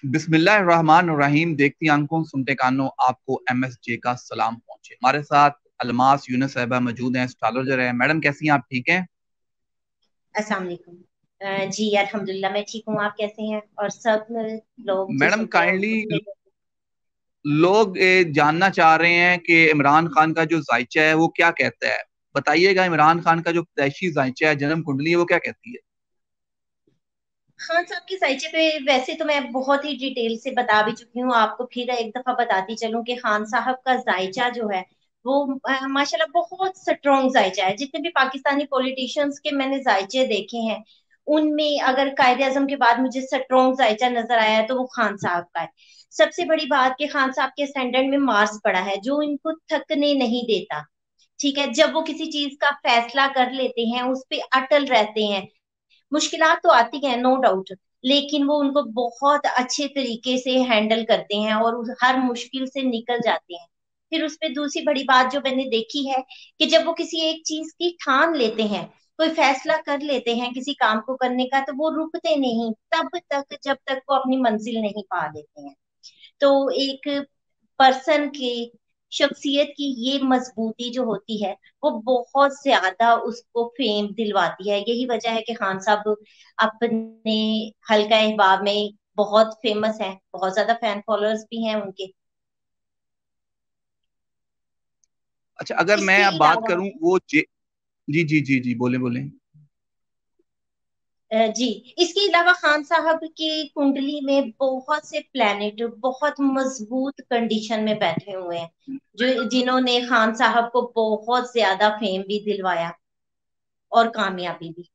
बिस्मिल्लाहिर्रहमानिर्रहीम। देखती आंखों सुनते कानों, आपको MSJ का सलाम पहुंचे। हमारे साथ अलमास यूनुस साहिबा मौजूद हैं, एस्ट्रोलॉजर हैं। मैडम कैसी हैं आप, ठीक हैं? अस्सलाम वालेकुम। जी अल्हम्दुलिल्लाह मैं ठीक हूँ। आप कैसे हैं? और सब लोग जो मैडम सुनते हैं काइंडली, उनको भी। लोग जानना चाह रहे हैं कि इमरान खान का जो जायचा है वो क्या कहता है। बताइएगा, इमरान खान का जो पैदाइशी जायचा है, जन्म कुंडली है, वो क्या कहती है? खान साहब की साइचे पे वैसे तो मैं बहुत ही डिटेल से बता भी चुकी हूँ आपको, फिर एक दफा बताती चलूं कि खान साहब का जायचा जो है वो माशाल्लाह बहुत स्ट्रॉन्ग जायचा है। जितने भी पाकिस्तानी पॉलिटिशियंस के मैंने जायचे देखे हैं, उनमें अगर कायदे आजम के बाद मुझे स्ट्रॉन्ग जायचा नजर आया है तो वो खान साहब का है। सबसे बड़ी बात कि खान साहब के स्टैंडर्ड में मार्क्स पड़ा है जो इनको थकने नहीं देता। ठीक है, जब वो किसी चीज का फैसला कर लेते हैं उस पे अटल रहते हैं। मुश्किलात तो आती है नो डाउट, लेकिन वो उनको बहुत अच्छे तरीके से हैंडल करते हैं और हर मुश्किल से निकल जाते हैं। फिर उसपे दूसरी बड़ी बात जो मैंने देखी है कि जब वो किसी एक चीज की ठान लेते हैं, कोई फैसला कर लेते हैं किसी काम को करने का, तो वो रुकते नहीं तब तक जब तक वो अपनी मंजिल नहीं पा लेते हैं। तो एक पर्सन की शख्सियत की ये मजबूती जो होती है वो बहुत ज्यादा उसको फेम दिलवाती है। यही वजह है कि खान साहब अपने हल्का अहबाब में बहुत फेमस है, बहुत ज्यादा फैन फॉलोअर्स भी हैं उनके। अच्छा, अगर मैं इसके अब बात अलावा करूं जी जी जी जी, बोले बोले। जी, इसके अलावा खान साहब की कुंडली में बहुत से प्लैनेट बहुत मजबूत कंडीशन में बैठे हुए हैं, जो जिन्होंने खान साहब को बहुत ज्यादा फेम भी दिलवाया और कामयाबी भी।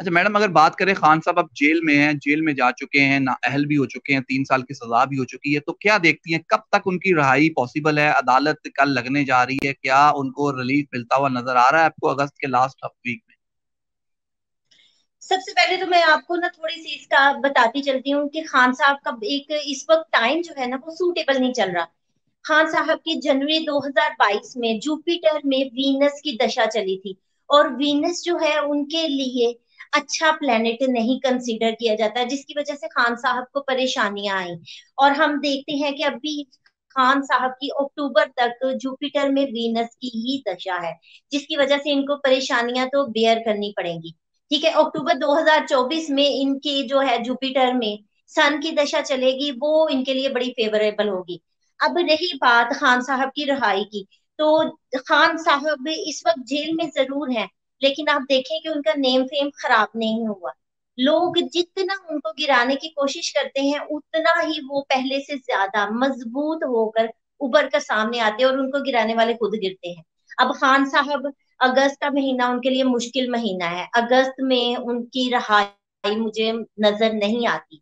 अच्छा मैडम, अगर बात करें, खान साहब अब जेल में हैं, जेल में जा चुके हैं, नाअहल भी हो चुके हैं, 3 साल की सजा भी हो चुकी है, तो क्या देखती हैं कब तक उनकी रिहाई पॉसिबल है? अदालत कल लगने जा रही है, क्या उनको रिलीफ मिलता हुआ नजर आ रहा है आपको अगस्त के लास्ट वीक में? सबसे पहले तो मैं आपको ना थोड़ी सी इसका बताती चलती हूँ कि खान साहब का एक इस वक्त टाइम जो है ना वो सूटेबल नहीं चल रहा। खान साहब की जनवरी 2022 में जुपिटर में वीनस की दशा चली थी, और वीनस जो है उनके लिए अच्छा प्लेनेट नहीं कंसीडर किया जाता है, जिसकी वजह से खान साहब को परेशानियां आई। और हम देखते हैं कि अभी खान साहब की अक्टूबर तक जुपिटर में वीनस की ही दशा है, जिसकी वजह से इनको परेशानियां तो बेयर करनी पड़ेंगी। ठीक है, अक्टूबर 2024 में इनके जो है जुपिटर में सन की दशा चलेगी, वो इनके लिए बड़ी फेवरेबल होगी। अब रही बात खान साहब की रिहाई की, तो खान साहब इस वक्त जेल में जरूर हैं, लेकिन आप देखें कि उनका नेम फेम खराब नहीं हुआ। लोग जितना उनको गिराने की कोशिश करते हैं उतना ही वो पहले से ज्यादा मजबूत होकर उभर कर सामने आते हैं, और उनको गिराने वाले खुद गिरते हैं। अब खान साहब, अगस्त का महीना उनके लिए मुश्किल महीना है, अगस्त में उनकी रहाई मुझे नजर नहीं आती।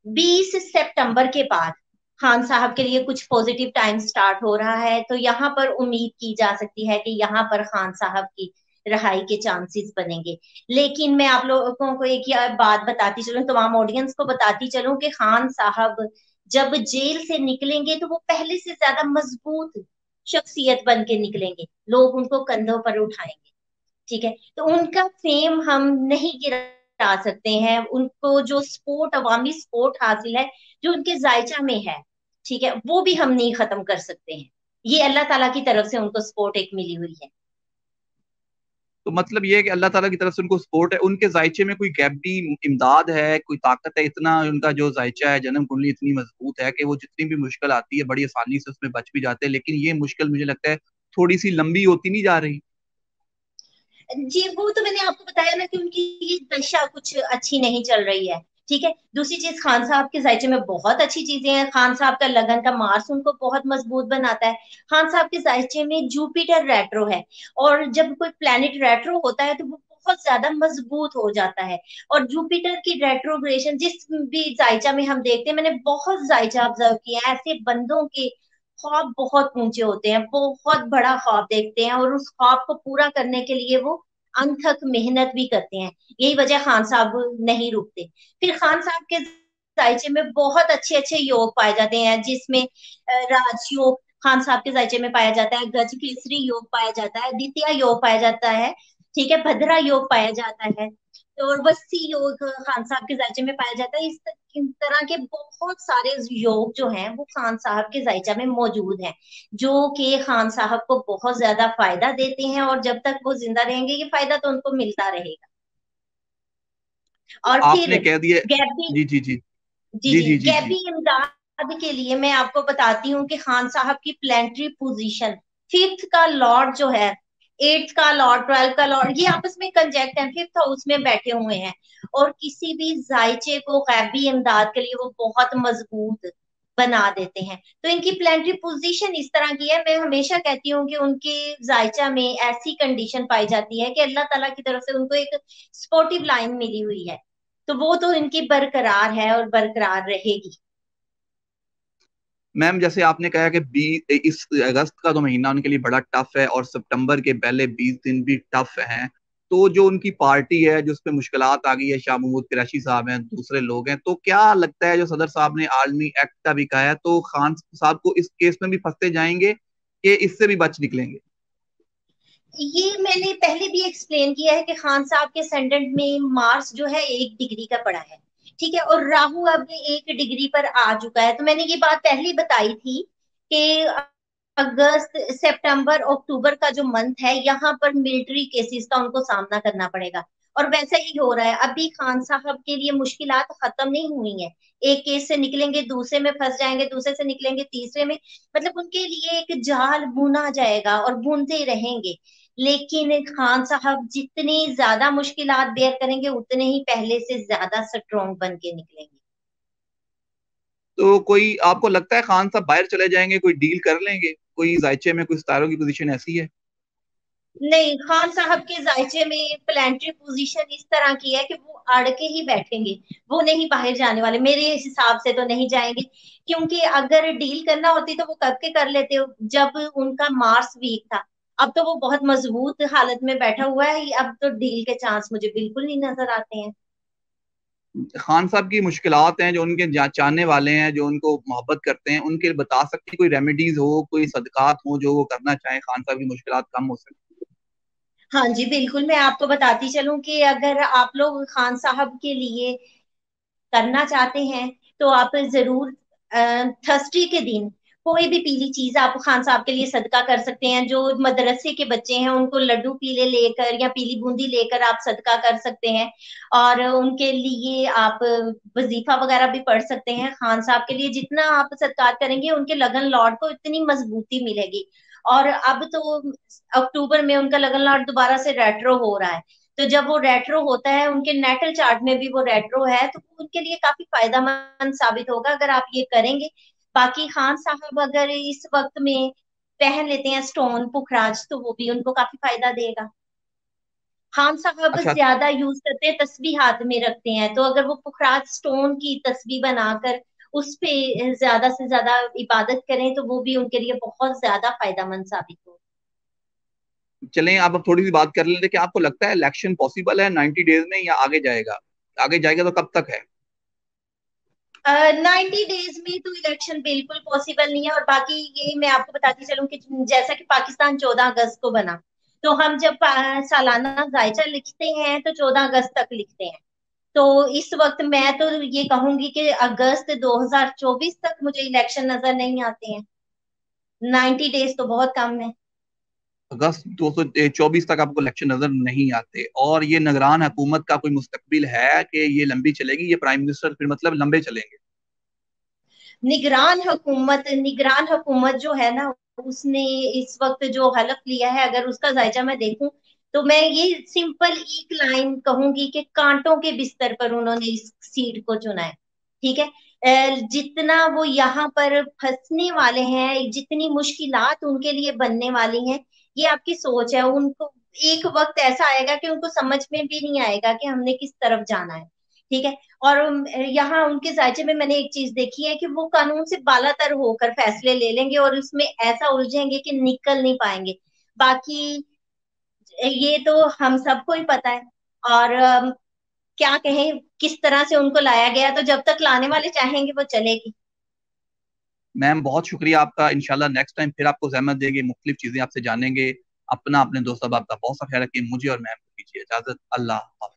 20 सितंबर के बाद खान साहब के लिए कुछ पॉजिटिव टाइम स्टार्ट हो रहा है, तो यहाँ पर उम्मीद की जा सकती है कि यहाँ पर खान साहब की रिहाई के चांसेस बनेंगे। लेकिन मैं आप लोगों को एक बात बताती चलूं, तमाम ऑडियंस को बताती चलूं कि खान साहब जब जेल से निकलेंगे तो वो पहले से ज्यादा मजबूत शख्सियत बन के निकलेंगे, लोग उनको कंधों पर उठाएंगे। ठीक है, तो उनका फेम हम नहीं गिरा सकते हैं। उनको जो सपोर्ट, अवामी सपोर्ट हासिल है जो उनके जायचा में है, ठीक है, वो भी हम नहीं खत्म कर सकते हैं। ये अल्लाह ताला की तरफ से उनको सपोर्ट एक मिली हुई है। तो मतलब ये है कि अल्लाह ताला की तरफ से उनको सपोर्ट है। उनके जायचे में कोई गैबी इमदाद है, कोई ताकत है? इतना उनका जो जायचा है, जन्म कुंडली इतनी मजबूत है कि वो जितनी भी मुश्किल आती है बड़ी आसानी से उसमें बच भी जाते हैं, लेकिन ये मुश्किल मुझे लगता है थोड़ी सी लंबी होती नहीं जा रही। जी, वो तो मैंने आपको बताया ना कि उनकी ये दशा कुछ अच्छी नहीं चल रही है। ठीक है, दूसरी चीज, खान साहब के जायचे में बहुत अच्छी चीजें हैं। खान साहब का लगन का मार्स उनको बहुत मजबूत बनाता है। खान साहब के जायचे में जुपिटर रेट्रो है, और जब कोई प्लेनेट रेट्रो होता है तो वो बहुत ज्यादा मजबूत हो जाता है। और जुपिटर की रेट्रोग्रेशन जिस भी जायचा में हम देखते हैं, मैंने बहुत जायचा ऑब्जर्व किया है, ऐसे बंदों के ख्वाब बहुत ऊंचे होते हैं, बहुत बड़ा ख्वाब देखते हैं, और उस ख्वाब को पूरा करने के लिए वो अनथक मेहनत भी करते हैं। यही वजह खान साहब नहीं रुकते। फिर खान साहब के जायचे में बहुत अच्छे अच्छे योग पाए जाते हैं, जिसमें राजयोग खान साहब के जायचे में पाया जाता है, गज केसरी योग पाया जाता है, द्वितीय योग पाया जाता है, ठीक है, भद्रा योग पाया जाता है। और 80 योग खान साहब के जायचे में पाया जाता है। इन तरह के बहुत सारे योग जो हैं वो खान साहब के जायचा में मौजूद हैं, जो कि खान साहब को बहुत ज्यादा फायदा देते हैं, और जब तक वो जिंदा रहेंगे ये फायदा तो उनको मिलता रहेगा। और फिर आपने कह दिए। गैबी, जी जी जी। जी जी जी, जी जी जी। गैबी इमदाद के लिए मैं आपको बताती हूँ कि खान साहब की प्लेनेटरी पोजीशन, फिफ्थ का लॉर्ड जो है, एट्थ का लॉर्ड, ट्वेल्थ का लॉर्ड, ये आपस में कंजेक्ट है, फिफ्थ हाउस में बैठे हुए हैं, और किसी भी जायचे को गैबी इमदाद के लिए वो बहुत मजबूत बना देते हैं। तो इनकी प्लेनेटरी पोजीशन इस तरह की है, मैं हमेशा कहती हूँ कि उनके जायचा में ऐसी कंडीशन पाई जाती है कि अल्लाह ताला की तरफ से उनको एक स्पोर्टिव लाइन मिली हुई है, तो वो तो इनकी बरकरार है और बरकरार रहेगी। मैम जैसे आपने कहा कि इस अगस्त का तो महीना उनके लिए बड़ा टफ है और सितंबर के पहले 20 दिन भी टफ हैं। तो जो उनकी पार्टी है जो उसपे मुश्किलात आ गई है, शाह महमूद कुरैशी साहब हैं, दूसरे लोग हैं, तो क्या लगता है जो सदर साहब ने आर्मी एक्ट का भी कहा है, तो खान साहब को इस केस में भी फंसते जाएंगे कि इससे भी बच निकलेंगे? ये मैंने पहले भी एक्सप्लेन किया है कि खान साहब के सेंडेंट में मार्स जो है 1 डिग्री का पड़ा है, ठीक है, और राहु अब 1 डिग्री पर आ चुका है। तो मैंने ये बात पहले बताई थी कि अगस्त, सितंबर, अक्टूबर का जो मंथ है, यहाँ पर मिलिट्री केसेस का उनको सामना करना पड़ेगा, और वैसा ही हो रहा है। अभी खान साहब के लिए मुश्किलात खत्म नहीं हुई हैं, एक केस से निकलेंगे दूसरे में फंस जाएंगे, दूसरे से निकलेंगे तीसरे में, मतलब उनके लिए एक जाल बुना जाएगा और बुनते रहेंगे। लेकिन खान साहब जितनी ज्यादा मुश्किलात बेयर करेंगे उतने ही पहले से ज्यादा स्ट्रोंग बन के निकलेंगे। तो कोई आपको लगता है खान साहब बाहर चले जाएंगे, कोई डील कर लेंगे, कोई जायचे में कोई सितारों की पोजीशन ऐसी है? नहीं, खान साहब के जायचे में प्लानिटरी पोजीशन इस तरह की है कि वो अड़ के ही बैठेंगे, वो नहीं बाहर जाने वाले, मेरे हिसाब से तो नहीं जाएंगे। क्योंकि अगर डील करना होती तो वो कब के कर लेते हो, जब उनका मार्स वीक था। अब तो वो बहुत मजबूत हालत में बैठा हुआ है, अब तो डील के चांस मुझे बिल्कुल नहीं नजर आते हैं। खान साहब की मुश्किलात हैं, जो उनके चाहने वाले हैं, जो उनको मोहब्बत करते हैं, उनके लिए बता सकते हैं कोई रेमेडीज हो, कोई सदकात हो जो वो करना चाहें, खान साहब की मुश्किलात कम हो सके? हाँ जी बिल्कुल, मैं आपको बताती चलूं कि अगर आप लोग खान साहब के लिए करना चाहते हैं तो आप जरूर थर्सडे के दिन कोई भी पीली चीज आप खान साहब के लिए सदका कर सकते हैं। जो मदरसे के बच्चे हैं उनको लड्डू पीले लेकर या पीली बूंदी लेकर आप सदका कर सकते हैं, और उनके लिए आप वजीफा वगैरह भी पढ़ सकते हैं। खान साहब के लिए जितना आप सदका करेंगे उनके लगन लॉर्ड को इतनी मजबूती मिलेगी। और अब तो अक्टूबर में उनका लगन लॉर्ड दोबारा से रेट्रो हो रहा है, तो जब वो रेट्रो होता है, उनके नेटल चार्ट में भी वो रेट्रो है, तो वो उनके लिए काफी फायदेमंद साबित होगा अगर आप ये करेंगे। बाकी खान साहब अगर इस वक्त में पहन लेते हैं स्टोन पुखराज तो वो भी उनको काफी फायदा देगा। खान साहब अच्छा। ज्यादा यूज करते हैं, तस्बीह हाथ में रखते हैं, तो अगर वो पुखराज स्टोन की तस्बीह बनाकर उस पे ज्यादा से ज्यादा इबादत करें तो वो भी उनके लिए बहुत ज्यादा फायदेमंद साबित होगा। चलें अब थोड़ी सी बात कर लेते हैं कि आपको लगता है इलेक्शन पॉसिबल है 90 डेज में, या आगे जाएगा? आगे जाएगा तो कब तक है? 90 डेज में तो इलेक्शन बिल्कुल पॉसिबल नहीं है। और बाकी ये मैं आपको बताती चलूं कि जैसा कि पाकिस्तान 14 अगस्त को बना, तो हम जब सालाना जायजा लिखते हैं तो 14 अगस्त तक लिखते हैं। तो इस वक्त मैं तो ये कहूंगी कि अगस्त 2024 तक मुझे इलेक्शन नजर नहीं आते हैं। 90 डेज तो बहुत कम है। अगस्त 2024 तक आपको इलेक्शन नजर नहीं आते? और ये निगरान हुकूमत का कोई मुस्तकबिल है कि ये लंबी चलेगी, ये प्राइम मिनिस्टर फिर मतलब लंबे चलेंगे? निगरान हुकूमत जो है ना, उसने इस वक्त जो हलफ लिया है, अगर उसका जायजा मैं देखूं तो मैं ये सिंपल एक लाइन कहूंगी कि कांटों के बिस्तर पर उन्होंने इस सीट को चुना है। ठीक है, जितना वो यहाँ पर फंसने वाले हैं, जितनी मुश्किलात उनके लिए बनने वाली हैं, ये आपकी सोच है। उनको एक वक्त ऐसा आएगा कि उनको समझ में भी नहीं आएगा कि हमने किस तरफ जाना है। ठीक है, और यहाँ उनके जायचे में मैंने एक चीज देखी है कि वो कानून से बालातर होकर फैसले ले लेंगे और उसमें ऐसा उलझेंगे कि निकल नहीं पाएंगे। बाकी ये तो हम सबको ही पता है। और क्या कहें किस तरह से उनको लाया गया, तो जब तक लाने वाले चाहेंगे वो चलेगी। मैम बहुत शुक्रिया आपका, इंशाल्लाह नेक्स्ट टाइम फिर आपको जहमत देंगे, मुख्तलिफ चीजें आपसे जानेंगे। अपना अपने दोस्त साहब आपका बहुत सा ख्याल रखिए, मुझे और मैम को दीजिए इजाजत। अल्लाह हाफिज।